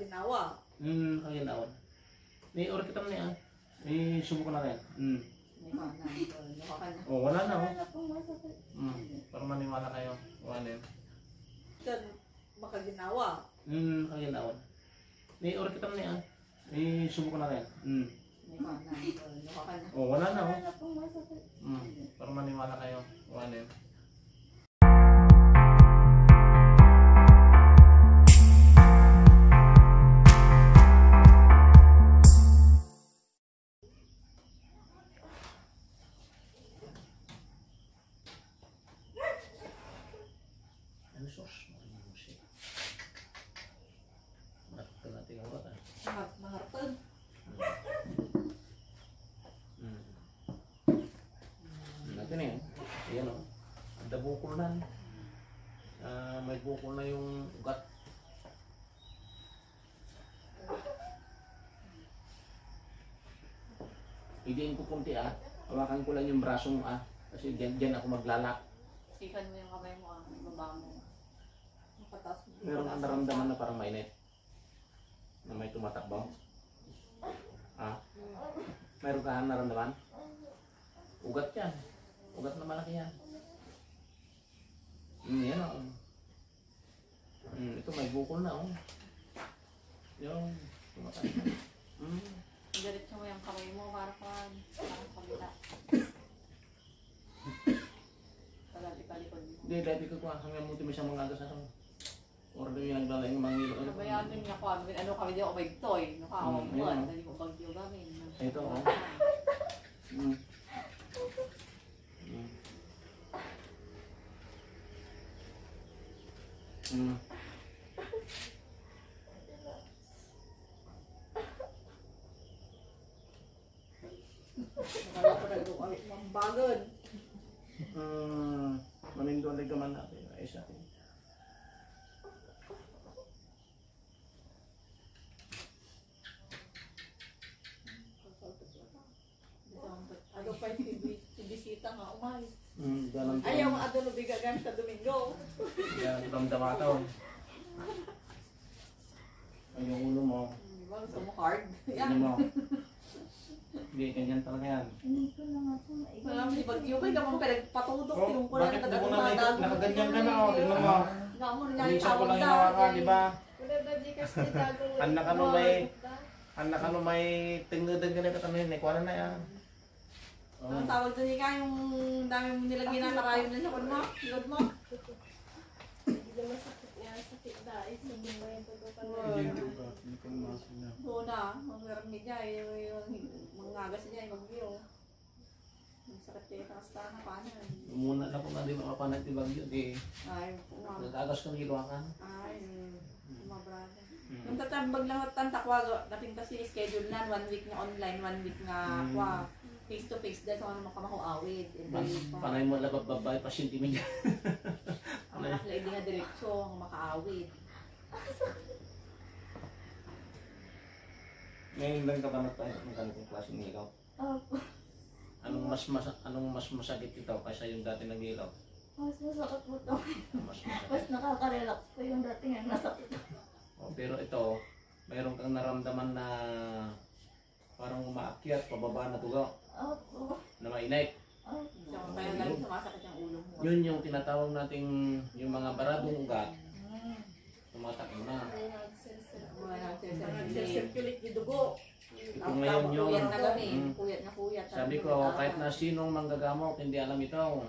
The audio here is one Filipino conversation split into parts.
Makaginawa. Kaginawa. Ni ori kita niya. Subukan na rin. Oh, wala na para maniwala kayo. Wala yun. Makaginawa. Kaginawa. Ni ori kita niya. Subukan na rin. Oh, wala na para maniwala kayo. Wala yun. Maharapag. Natin eh. Ayan o. Ada bukol na. May bukol na yung ugat. Hidiin ko kunti hawakan ko lang yung braso mo kasi dyan ako maglalak. Ikan mo yung kamay mo baba mo. Makatas mo. Meron kang naramdaman na parang mainit. Na may tumatakbaw. Meron ka naramdaman? Ugat yan. Ugat na malaki yan. Yan o. Ito may bukol na Yung tumatakbaw. Diretso mo yung kamay mo parang kabila. Palikod mo. Hindi, dati ko hanggang muti mo siyang mga agas na order yung nagdala yung mga ngilo. Nabayaan niya ko, ano kami di ako bagtoy. Nakawag mo, dali ko bagyo gamin. Ito Nakala ko nag-uawit mo ang bagod. Manindong ligaman natin. Ayos natin. Ano pa yung bisita nga umay. Ayaw ang adolo bigagan sa Domingo. Yan, damdamataw. Ay, yung ulo mo. Gusto mo hard? Ulo mo. Hindi, ganyan talaga yan. Hindi ko na nga po Wala mo si Bagyo ba? Ikaw mong pinagpatudok. Yung ko lang Bakit di mo nakaganyan ka na tingnan mo. Nga mo nga Hindi yung siya ko lang tawag hinawakan, di ba? Anak Anak may tingnadan ka na katanin. Kuha na yan. Ang tawag doon nga yung dami mo nilang ginakarayon na siya. Ano mo? Ligod mo? Hindi masakit niya. Sakit dahil sa bunga yung pagkapanay. Oo na. Ang meron niya yung mangagas niya yung Bagyo. Ang sakit kayo nakasta na paano. Muna na kung hindi makapanat yung Bagyo. Ay, Nag-agas ka ng hiluakan. ay, umabrada. Yung tatambag lang at tantakwa, natin kasi schedule na, 1 week na online, 1 week na kwa. Face to face dahil sa mga makamahuawid. Panay mo labab babay, pasyente mo dyan. Ang anak lang hindi nga diretsyo, ang makaawid. Ngayon lang ka ba tayo ng ganitong klase ng ilaw? Opo. Anong mas masakit ito kaysa yung dati nag-ilaw? Mas masakit po ito. Mas masakit. Mas nakaka-relax po yung dating ang nasakit. Pero ito, mayroon kang naramdaman na parang umaakyat, pababa na tugaw, Opo. na mainit. Opo. Kaya lagi sumasakit yung ulo mo. Yun yung tinatawag nating yung mga baradong ugat, tumatakbo na. Nag-circulate yung dugo. Ito ngayon yun. Puyat na kami. Puyat na puyat. Sabi ko, kahit na sinong manggagamot, hindi alam ito.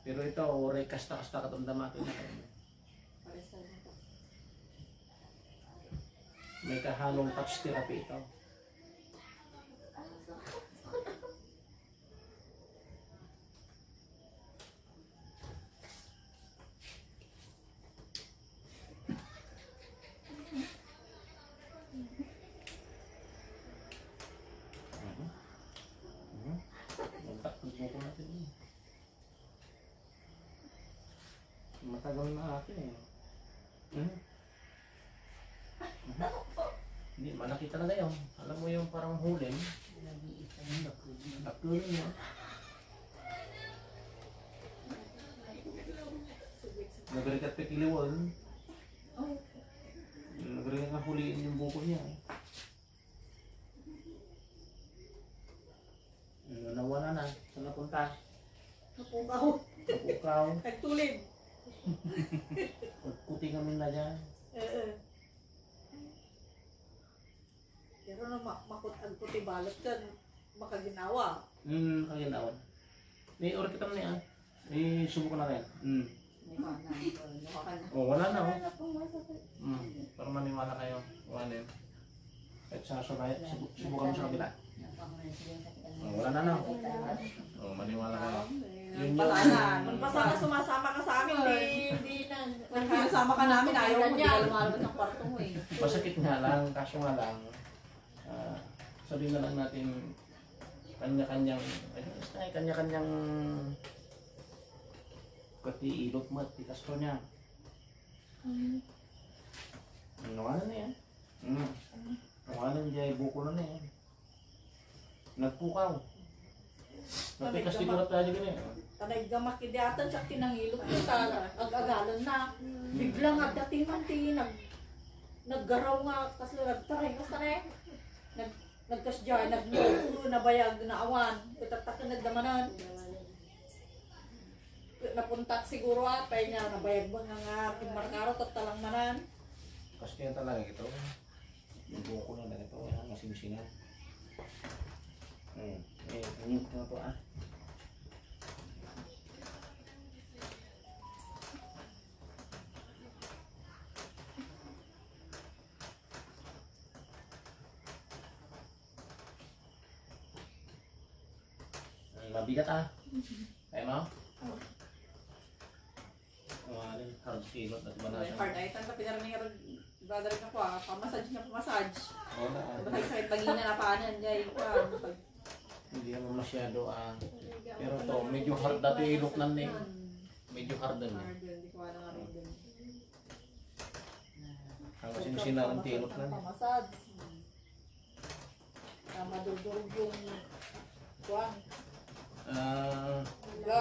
Pero ito, oray kasta-kasta katundamatin na kayo. May kahalong touch therapy ito. Matagal na akin Hindi, malaki talaga yun. Alam mo yung parang hulim. Nakulong mo. Nagalikat pa kiliwal. huliin yung bukol niya. Nawala na. Saan napunta? Napukaw. Napukaw. Nagtulid. Kuti kami na dyan. Pero na makot ang puti balot kan makaginawa. Kaginawan. May oras kita niya. May subukan na rin. Wala na. Wala na pong masakit. Para maniwala kayo. Wala na yun. Kahit sa sabay, subukan mo sa kabila. Wala na. Maniwala kayo. Yun Pala yun. na. Magpasa na sumasama ka sa amin. Hindi na. Nagkasama ka namin. Ayaw mo. Hindi ka lumalabas ng kwarto mo eh. Masakit nga lang. Kaso nga lang. Sabihin na lang natin kanya-kanyang pati ilot mo at tikas ko niya. Nawala na yan. Nawala niya, buko na yan. Nagpukaw. Napikas di ko na tayo ganyan. Tanay gamak idiatan sa tinangilot ko sa ag-agalan na. Bigla nga datingan ti naggaraw nga kasi nagtaray ko sa nagkasya, nagmuro, nabayag, naawan. Itatak na nagdamanan. Napuntak siguro apay niya, nabayag ba nga pimarkaro at talangmanan. Kasi kaya talaga ito. Yung buko na lang ito. Masimsingan. Init na ito mabigat Kaya mo? Hard kilot at banasa. Hard item ka pinarami nga brother na ko pamassage na pamassage. Wala Bakit sakit pagina na paanan dyan. Hindi naman masyado pero to medyo hard dati ilok nan eh. Medyo hard din eh. Hindi ko alam nga rin din. Ang sinarang tilok nan. Pamassage. Madudurog yung kuwan.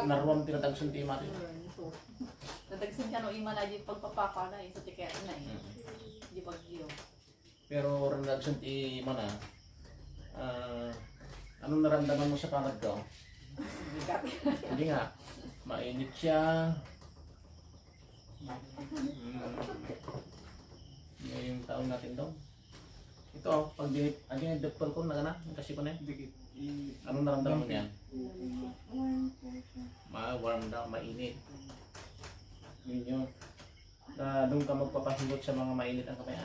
Naruam tinatagsun ti mati. Natagsin ka no ima na yung pagpapaka na sa tiket na Di bagyo. Pero rin nagsun ti mana. Anong naramdaman mo sa panad ko? Bigat. Hindi nga. Mainit siya. Yung taon natin daw. Ito, pag dinidoktor ko na kasi ko na anong naramdaman mo niyan? Warm daw, mainit. Yun yun. Doon ka magpapahilot sa mga mainit ang kamay.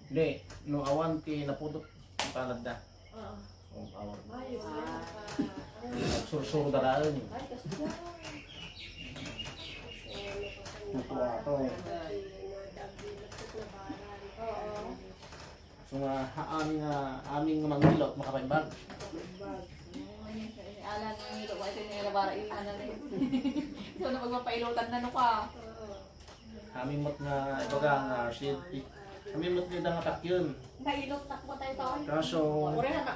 Hindi, nung awan ki napudot ang palad na. Awan. Sursuro daraan yun. Natuwa ito. So aming manghilot, makapaybag. Alan ng hilo, wala ito yung nilabara yung ano na yun. So na magpapailotan na no ka. Aming mot nga, ibaga nga, aming mot nga nga takyon. Nailot na ko tayo taon. Kaso,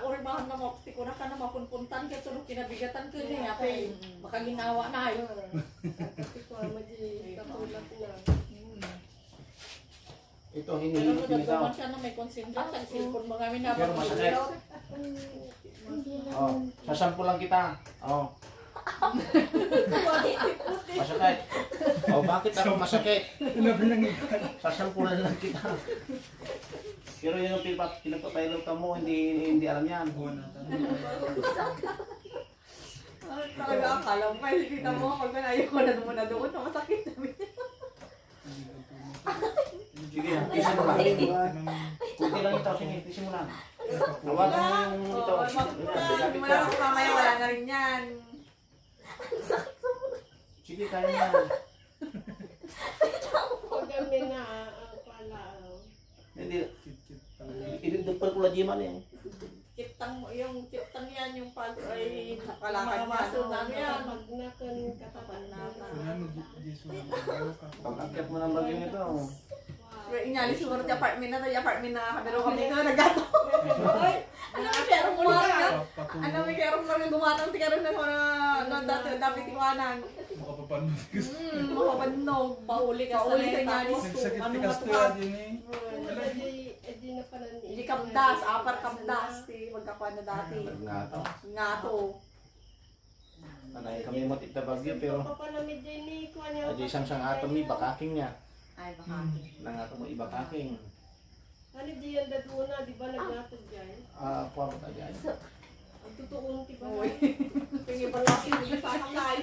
Uribahan na mo, tiko na ka na mapunpuntan ka, tulog kinabigatan ko niya. Baka ginawa na yun. ito Pero hinihilot din ito. nagdaman siya na may konsensya sa cellphone mga kami na. Pero masakit. Sasampo lang kita. Masakit. Bakit ako masakit? Sasampulan lang kita. Pero yung pinagpapailaw ka mo, hindi alam yan. Talaga akala mo, hindi na mo pag ayaw ko na naman na doon, masakit namin. Sige, tisin mo lang. Kunti lang ito, sige, tisin mo lang. Hawakan mo yung ito. Wala ko mamaya, wala na rin yan. Sige, kaya na. Pag kami na pala. Hindi. Inidupal ko lang Jiman eh. Kitang yan, yung pag ay nakalakad maso na yan. Pag nakan katapan na. Pag-akyat mo ng bagay nito. Pero inyali siguro yung apartment na kami ko nagato. Ano may kerong mo lang Ano may kerong mo lang gumatang ti karon na dati tiwanan. Makapapanog. Makapanog. Pauli ka sa inyali. Nagsakit ti kasto yan yun eh. na pala ni. Hindi kapdas, apar kapdas. Magkakuha na dati. Nagnato. Nga to. Anay kami mo tita bagyo pero Papalamid din ni kuha niya. adi sang atom ni bakaking niya. Ay, baka. Nangato mo ibakaking. Ano di yan daduna, di ba naglatod dyan? Puwag ta diyan. Ang tutuon, di ba? Uy. Tingin pa lang, hindi pa kakay.